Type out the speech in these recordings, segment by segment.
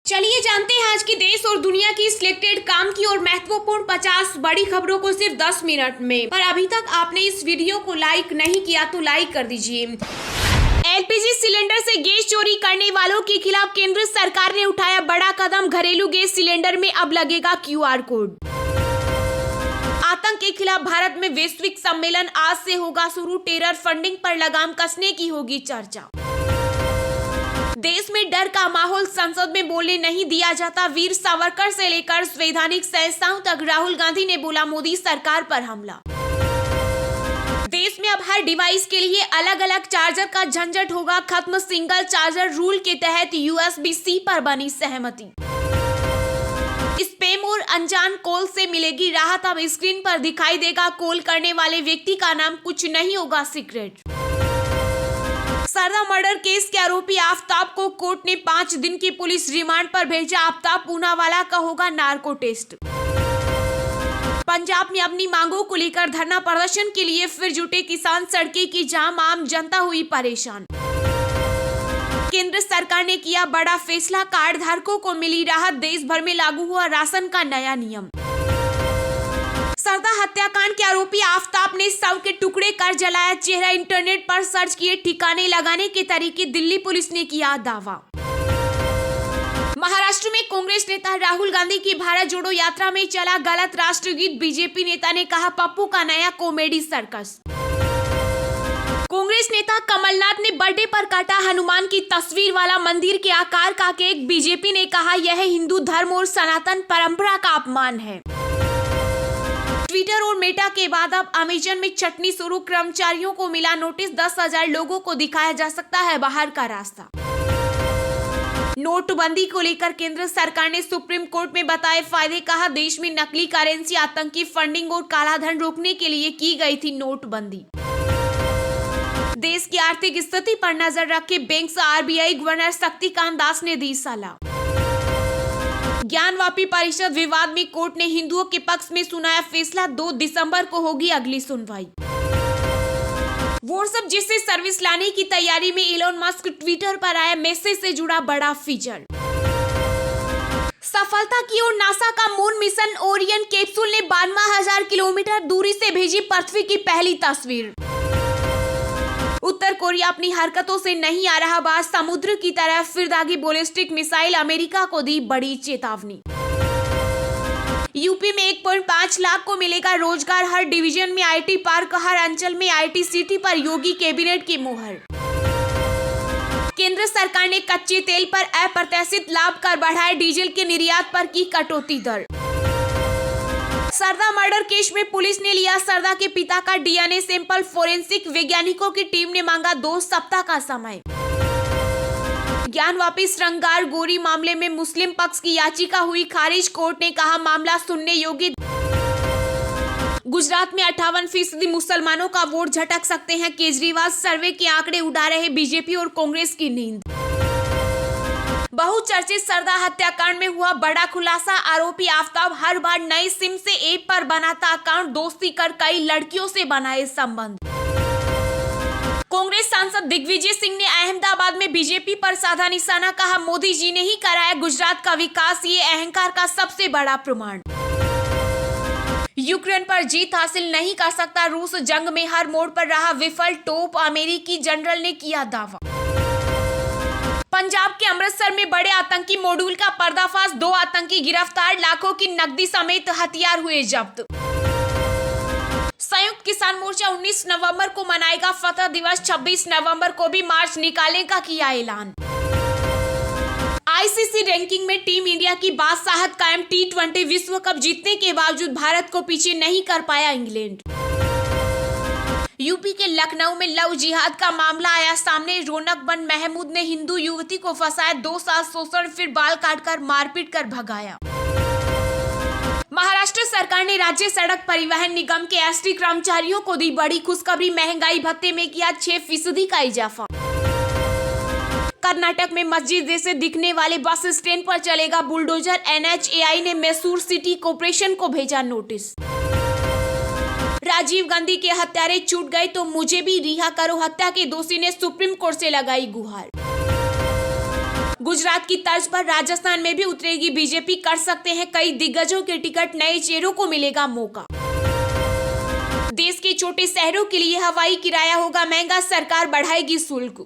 चलिए जानते हैं आज की देश और दुनिया की सिलेक्टेड काम की और महत्वपूर्ण 50 बड़ी खबरों को सिर्फ 10 मिनट में। पर अभी तक आपने इस वीडियो को लाइक नहीं किया तो लाइक कर दीजिए। एलपीजी सिलेंडर से गैस चोरी करने वालों के खिलाफ केंद्र सरकार ने उठाया बड़ा कदम। घरेलू गैस सिलेंडर में अब लगेगा QR कोड। आतंक के खिलाफ भारत में वैश्विक सम्मेलन आज से होगा शुरू। टेरर फंडिंग पर लगाम कसने की होगी चर्चा। देश में डर का माहौल, संसद में बोलने नहीं दिया जाता। वीर सावरकर से लेकर संवैधानिक संस्थाओं तक राहुल गांधी ने बोला मोदी सरकार पर हमला। देश में अब हर डिवाइस के लिए अलग अलग चार्जर का झंझट होगा खत्म। सिंगल चार्जर रूल के तहत USB-C पर बनी सहमति। स्पैम और अनजान कॉल से मिलेगी राहत। अब स्क्रीन पर दिखाई देगा कॉल करने वाले व्यक्ति का नाम, कुछ नहीं होगा सीक्रेट। सरदा मर्डर केस के आरोपी आफ्ताब को कोर्ट ने 5 दिन की पुलिस रिमांड पर भेजा। आफ्ताब पूनावाला का होगा नार्को टेस्ट। पंजाब में अपनी मांगों को लेकर धरना प्रदर्शन के लिए फिर जुटे किसान, सड़कें की जाम, आम जनता हुई परेशान। केंद्र सरकार ने किया बड़ा फैसला, कार्ड धारकों को मिली राहत। देश भर में लागू हुआ राशन का नया नियम। सरदा हत्याकांड के आरोपी आफ्ताब ने शव के टुकड़े कर जलाया चेहरा। इंटरनेट पर सर्च किए ठिकाने लगाने के तरीके, दिल्ली पुलिस ने किया दावा। महाराष्ट्र में कांग्रेस नेता राहुल गांधी की भारत जोड़ो यात्रा में चला गलत राष्ट्रगीत। बीजेपी नेता ने कहा पप्पू का नया कॉमेडी सर्कस। कांग्रेस नेता कमलनाथ ने बर्थडे पर काटा हनुमान की तस्वीर वाला मंदिर के आकार का केक। बीजेपी ने कहा यह हिंदू धर्म और सनातन परंपरा का अपमान है। ट्विटर और मेटा के बाद अब अमेजन में छटनी शुरू। कर्मचारियों को मिला नोटिस, 10,000 लोगों को दिखाया जा सकता है बाहर का रास्ता। नोटबंदी को लेकर केंद्र सरकार ने सुप्रीम कोर्ट में बताए फायदे। कहा देश में नकली करेंसी, आतंकी फंडिंग और कालाधन रोकने के लिए की गई थी नोटबंदी। देश की आर्थिक स्थिति पर नजर रखे बैंक से RBI गवर्नर शक्तिकांत दास ने दी सलाह। ज्ञानवापी परिषद विवाद में कोर्ट ने हिंदुओं के पक्ष में सुनाया फैसला। 2 दिसंबर को होगी अगली सुनवाई। व्हाट्सएप जैसे सर्विस लाने की तैयारी में इलोन मस्क, ट्विटर पर आया मैसेज से जुड़ा बड़ा फीचर। सफलता की ओर नासा का मून मिशन। ओरियन कैप्सूल ने 52,000 किलोमीटर दूरी से भेजी पृथ्वी की पहली तस्वीर। उत्तर कोरिया अपनी हरकतों से नहीं आ रहा बाज। समुद्र की तरफ फिर दागी बैलिस्टिक मिसाइल, अमेरिका को दी बड़ी चेतावनी। यूपी में 1.5 लाख को मिलेगा रोजगार। हर डिवीजन में IT पार्क, हर अंचल में IT सिटी पर योगी कैबिनेट की मुहर। केंद्र सरकार ने कच्चे तेल पर अप्रत्याशित लाभ कर बढ़ाए। डीजल के निर्यात पर की कटौती दर। सरदा मर्डर केस में पुलिस ने लिया सरदा के पिता का DNA सैंपल। फोरेंसिक वैज्ञानिकों की टीम ने मांगा 2 सप्ताह का समय। ज्ञानवापी श्रृंगार गोरी मामले में मुस्लिम पक्ष की याचिका हुई खारिज। कोर्ट ने कहा मामला सुनने योग्य। गुजरात में 58% मुसलमानों का वोट झटक सकते हैं केजरीवाल। सर्वे के आंकड़े उड़ा रहे बीजेपी और कांग्रेस की नींद। बहुचर्चित सरदा हत्याकांड में हुआ बड़ा खुलासा। आरोपी आफ्ताब हर बार नए सिम से ऐप पर बनाता अकाउंट, दोस्ती कर कई लड़कियों से बनाए संबंध। कांग्रेस सांसद दिग्विजय सिंह ने अहमदाबाद में बीजेपी पर साधा निशाना। कहा मोदी जी ने ही कराया गुजरात का विकास, ये अहंकार का सबसे बड़ा प्रमाण। यूक्रेन पर जीत हासिल नहीं कर सकता रूस, जंग में हर मोड़ पर रहा विफल। टॉप अमेरिकी जनरल ने किया दावा। पंजाब के अमृतसर में बड़े आतंकी मॉड्यूल का पर्दाफाश। 2 आतंकी गिरफ्तार, लाखों की नकदी समेत हथियार हुए जब्त। संयुक्त किसान मोर्चा 19 नवंबर को मनाएगा फतह दिवस। 26 नवंबर को भी मार्च निकालने का किया ऐलान। ICC रैंकिंग में टीम इंडिया की बादशाहत कायम। T20 विश्व कप जीतने के बावजूद भारत को पीछे नहीं कर पाया इंग्लैंड। यूपी के लखनऊ में लव जिहाद का मामला आया सामने। रौनक बन महमूद ने हिंदू युवती को फंसाया। 2 साल शोषण, फिर बाल काटकर मारपीट कर भगाया। महाराष्ट्र सरकार ने राज्य सड़क परिवहन निगम के ST कर्मचारियों को दी बड़ी खुशखबरी। महंगाई भत्ते में किया 6% का इजाफा। कर्नाटक में मस्जिद जैसे दिखने वाले बस स्टैंड पर चलेगा बुलडोजर। NHAI ने मैसूर सिटी कॉर्पोरेशन को भेजा नोटिस। राजीव गांधी के हत्यारे छूट गए तो मुझे भी रिहा करो। हत्या के दोषी ने सुप्रीम कोर्ट से लगाई गुहार। गुजरात की तर्ज पर राजस्थान में भी उतरेगी बीजेपी, कर सकते हैं कई दिग्गजों के टिकट, नए चेहरों को मिलेगा मौका। देश के छोटे शहरों के लिए हवाई किराया होगा महंगा, सरकार बढ़ाएगी शुल्क।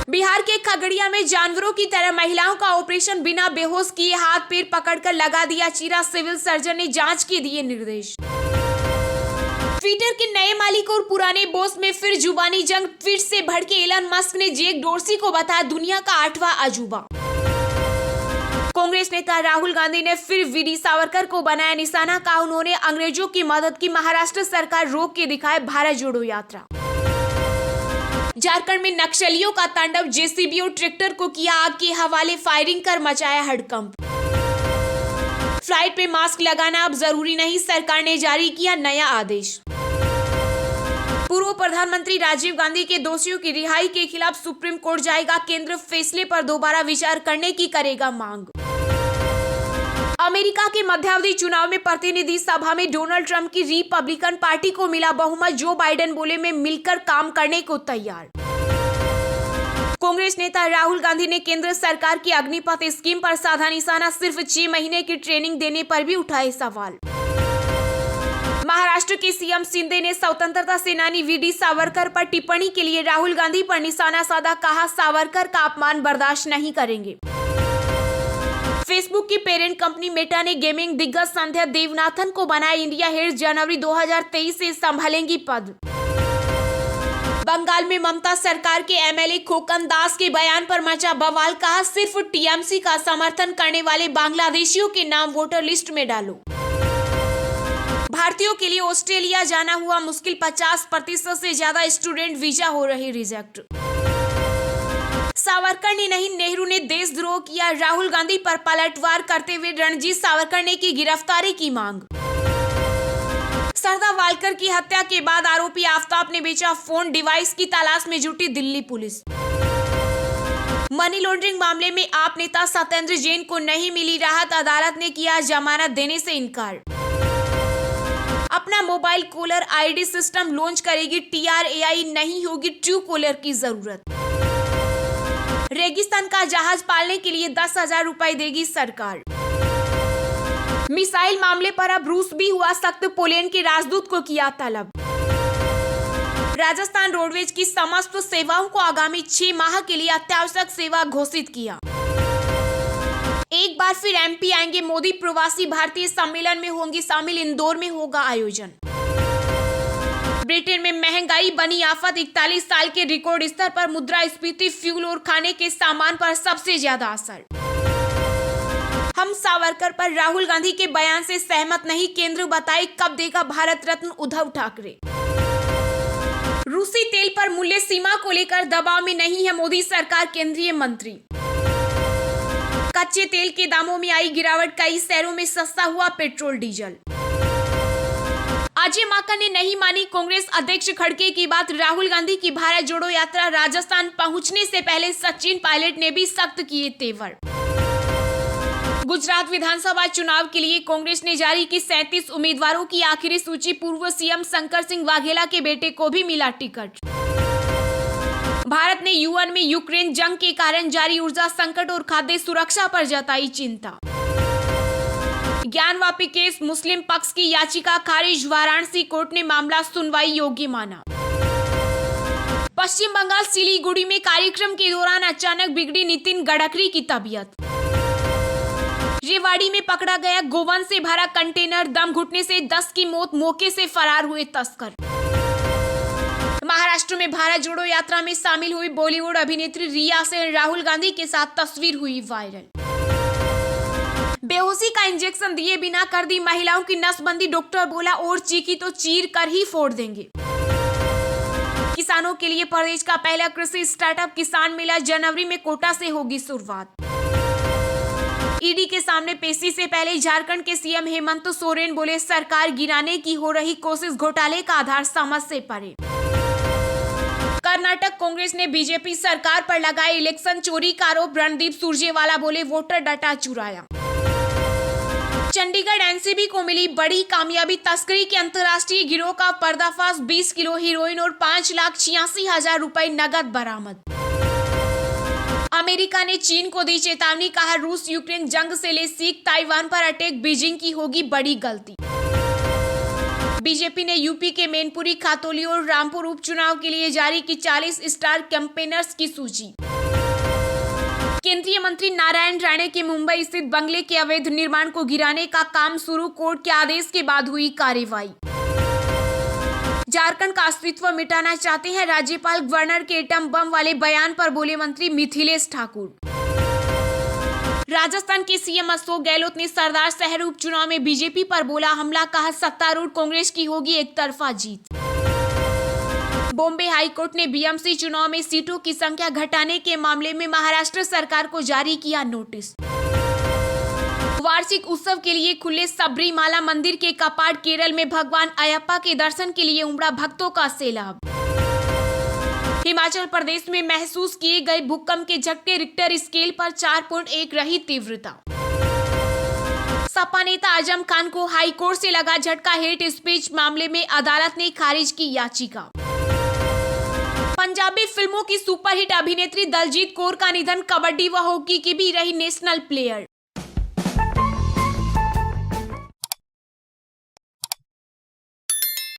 बिहार के खगड़िया में जानवरों की तरह महिलाओं का ऑपरेशन, बिना बेहोश किए हाथ पैर पकड़कर लगा दिया चीरा, सिविल सर्जन ने जांच के दिए निर्देश। ट्विटर के नए मालिक और पुराने बॉस में फिर जुबानी जंग, ट्वीट से भड़के एलन मस्क ने जैक डोर्सी को बताया दुनिया का 8वां अजूबा। कांग्रेस नेता राहुल गांधी ने फिर वीडी सावरकर को बनाया निशाना, कहा उन्होंने अंग्रेजों की मदद की, महाराष्ट्र सरकार रोक के दिखाए भारत जोड़ो यात्रा। झारखंड में नक्सलियों का तांडव, जेसीबी और ट्रैक्टर को किया आग के हवाले, फायरिंग कर मचाया हड़कंप। फ्लाइट में मास्क लगाना अब जरूरी नहीं, सरकार ने जारी किया नया आदेश। पूर्व प्रधानमंत्री राजीव गांधी के दोषियों की रिहाई के खिलाफ सुप्रीम कोर्ट जाएगा, केंद्र फैसले पर दोबारा विचार करने की करेगा मांग। अमेरिका के मध्यावधि चुनाव में प्रतिनिधि सभा में डोनाल्ड ट्रंप की रिपब्लिकन पार्टी को मिला बहुमत, जो बाइडेन बोले मैं मिलकर काम करने को तैयार। कांग्रेस नेता राहुल गांधी ने केंद्र सरकार की अग्निपथ स्कीम पर साधा निशाना, सिर्फ 6 महीने की ट्रेनिंग देने पर भी उठाए सवाल। महाराष्ट्र के सीएम शिंदे ने स्वतंत्रता सेनानी वीडी सावरकर पर टिप्पणी के लिए राहुल गांधी पर निशाना साधा, कहा सावरकर का अपमान बर्दाश्त नहीं करेंगे। फेसबुक की पेरेंट कंपनी मेटा ने गेमिंग दिग्गज संध्या देवनाथन को बनाया इंडिया हेड, जनवरी 2023 से संभालेंगी पद। बंगाल में ममता सरकार के एमएलए खोकन दास के बयान पर मचा बवाल, कहा सिर्फ टीएमसी का समर्थन करने वाले बांग्लादेशियों के नाम वोटर लिस्ट में डालो। भारतीयों के लिए ऑस्ट्रेलिया जाना हुआ मुश्किल, 50% से ज्यादा स्टूडेंट वीजा हो रहे रिजेक्ट। सावरकर ने नहीं, नेहरू ने देशद्रोह किया, राहुल गांधी पर पलटवार करते हुए रणजीत सावरकर ने की गिरफ्तारी की मांग। सरदा वालकर की हत्या के बाद आरोपी आफ्ताब ने बेचा फोन, डिवाइस की तलाश में जुटी दिल्ली पुलिस। मनी लॉन्ड्रिंग मामले में आप नेता सत्येंद्र जैन को नहीं मिली राहत, अदालत ने किया जमानत देने से इनकार। अपना mobile caller ID system launch करेगी TRAI, नहीं होगी ट्रू कॉलर की जरूरत। रेगिस्तान का जहाज पालने के लिए 10,000 रुपए देगी सरकार। मिसाइल मामले पर अब रूस भी हुआ सख्त, पोलैंड के राजदूत को किया तलब। राजस्थान रोडवेज की समस्त सेवाओं को आगामी 6 माह के लिए अत्यावश्यक सेवा घोषित किया। एक बार फिर MP आएंगे मोदी, प्रवासी भारतीय सम्मेलन में होंगी शामिल, इंदौर में होगा आयोजन। ब्रिटेन में महंगाई बनी आफत, 41 साल के रिकॉर्ड स्तर पर मुद्रास्फीति, फ्यूल और खाने के सामान पर सबसे ज्यादा असर। हम सावरकर पर राहुल गांधी के बयान से सहमत नहीं, केंद्र बताए कब देगा भारत रत्न उद्धव ठाकरे। रूसी तेल पर मूल्य सीमा को लेकर दबाव में नहीं है मोदी सरकार, केंद्रीय मंत्री। कच्चे तेल के दामों में आई गिरावट, कई शहरों में सस्ता हुआ पेट्रोल डीजल। अजय माकन ने नहीं मानी कांग्रेस अध्यक्ष खड़गे की बात, राहुल गांधी की भारत जोड़ो यात्रा राजस्थान पहुंचने से पहले सचिन पायलट ने भी सख्त किए तेवर। गुजरात विधानसभा चुनाव के लिए कांग्रेस ने जारी की 37 उम्मीदवारों की आखिरी सूची, पूर्व सीएम शंकर सिंह वाघेला के बेटे को भी मिला टिकट। भारत ने यूएन में यूक्रेन जंग के कारण जारी ऊर्जा संकट और खाद्य सुरक्षा पर जताई चिंता। ज्ञानवापी केस, मुस्लिम पक्ष की याचिका खारिज, वाराणसी कोर्ट ने मामला सुनवाई योग्य माना। पश्चिम बंगाल सिलीगुड़ी में कार्यक्रम के दौरान अचानक बिगड़ी नितिन गडकरी की तबीयत। रेवाड़ी में पकड़ा गया गोवंश से भरा कंटेनर, दम घुटने से 10 की मौत, मौके से फरार हुए तस्कर। महाराष्ट्र में भारत जोड़ो यात्रा में शामिल हुई बॉलीवुड अभिनेत्री रिया से राहुल गांधी के साथ तस्वीर हुई वायरल। बेहोशी का इंजेक्शन दिए बिना कर दी महिलाओं की नसबंदी, डॉक्टर बोला और चीखी तो चीर कर ही फोड़ देंगे। किसानों के लिए प्रदेश का पहला कृषि स्टार्टअप किसान मेला, जनवरी में कोटा से होगी शुरुआत। ईडी के सामने पेशी से पहले झारखंड के सीएम हेमंत सोरेन बोले सरकार गिराने की हो रही कोशिश घोटाले का आधार समझ से परे। कर्नाटक कांग्रेस ने बीजेपी सरकार पर लगाए इलेक्शन चोरी का आरोप, रणदीप सुरजेवाला बोले वोटर डाटा चुराया। चंडीगढ़ एनसीबी को मिली बड़ी कामयाबी, तस्करी के अंतर्राष्ट्रीय गिरोह का पर्दाफाश, 20 किलो हीरोइन और 5,86,000 रुपए नगद बरामद। अमेरिका ने चीन को दी चेतावनी, कहा रूस यूक्रेन जंग से ले सीख, ताइवान पर अटैक, बीजिंग की होगी बड़ी गलती। बीजेपी ने यूपी के मैनपुरी, खातौली और रामपुर उपचुनाव के लिए जारी की 40 स्टार कैंपेनर्स की सूची। केंद्रीय मंत्री नारायण राणे के मुंबई स्थित बंगले के अवैध निर्माण को गिराने का काम शुरू, कोर्ट के आदेश के बाद हुई कार्रवाई। झारखंड का अस्तित्व मिटाना चाहते हैं राज्यपाल, गवर्नर के एटम बम वाले बयान पर बोले मंत्री मिथिलेश ठाकुर। राजस्थान के सीएम अशोक गहलोत ने सरदार शहर उपचुनाव में बीजेपी पर बोला हमला, कहा सत्तारूढ़ कांग्रेस की होगी एकतरफा जीत। बॉम्बे हाईकोर्ट ने बीएमसी चुनाव में सीटों की संख्या घटाने के मामले में महाराष्ट्र सरकार को जारी किया नोटिस। वार्षिक उत्सव के लिए खुले सबरीमाला मंदिर के कपाट, केरल में भगवान अयप्पा के दर्शन के लिए उमड़ा भक्तों का सैलाब। हिमाचल प्रदेश में महसूस किए गए भूकंप के झटके, रिक्टर स्केल पर 4.1 रही तीव्रता। सपा नेता आजम खान को हाईकोर्ट से लगा झटका, हेट स्पीच मामले में अदालत ने खारिज की याचिका। पंजाबी फिल्मों की सुपरहिट अभिनेत्री दलजीत कौर का निधन, कबड्डी व हॉकी की भी रही नेशनल प्लेयर।